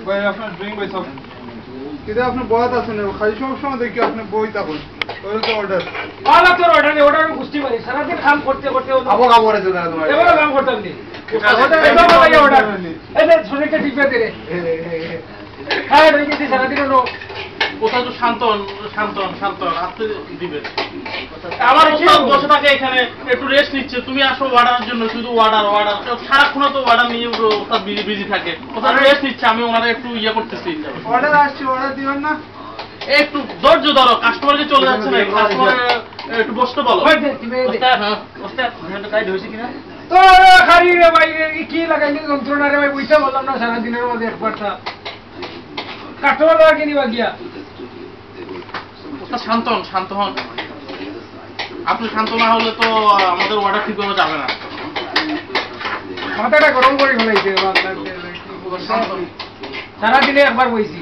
ভাই আপনার ড্রিঙ্ক ভাই সব কিন্তু আপনি বয়াত আছেন খালি সময় দেখি আপনি বই তখন ওই তো অর্ডার আলা তোর অর্ডার নেই, অর্ডার আমি বুঝতে পারি সারা দিন কাম করতে করতে আবো কাপড় আছে না তোমার এবারে কাম করতাম নি এটা ভাই অর্ডার এই যে ছোটটা টিপে দে রে হ্যাঁ ঢুকেছি সারা দিন নো কোথাও তো শান্তন শান্তন শান্তন আপনি দিবেন আমার ওস্তাদ বসে থাকে এখানে একটু রেস্ট নিচ্ছে, তুমি আসো অর্ডারের জন্য শুধু অর্ডার অর্ডার সারাক্ষণ তো অর্ডার নিয়ে ওস্তাদ বিজি থাকে, কোথাও রেস্ট নিচ্ছে, আমি ওনারা একটু ইয়ে করতেছি। অর্ডার আসছে অর্ডার দিবেন না একটু ধৈর্য ধরো, কাস্টমারকে চলে যাচ্ছে না, কাস্টমার একটু বসতে বলো। ওস্তাদ ওস্তাদ কাজ হয়েছে কিনা তো খালি রে ভাই কি লাগাইলি যন্ত্রণা রে ভাই বুঝতে বললাম না সারা দিনের মধ্যে একবারটা কাস্টমার লাগে নিবা গিয়া। ওস্তাদ শান্তন শান্ত হন, আপনি শান্ত না হলে তো আমাদের অর্ডার ঠিক করে যাবে না। মাথাটা গরম করে ফেলাইছে সারা দিনে একবার বইছি।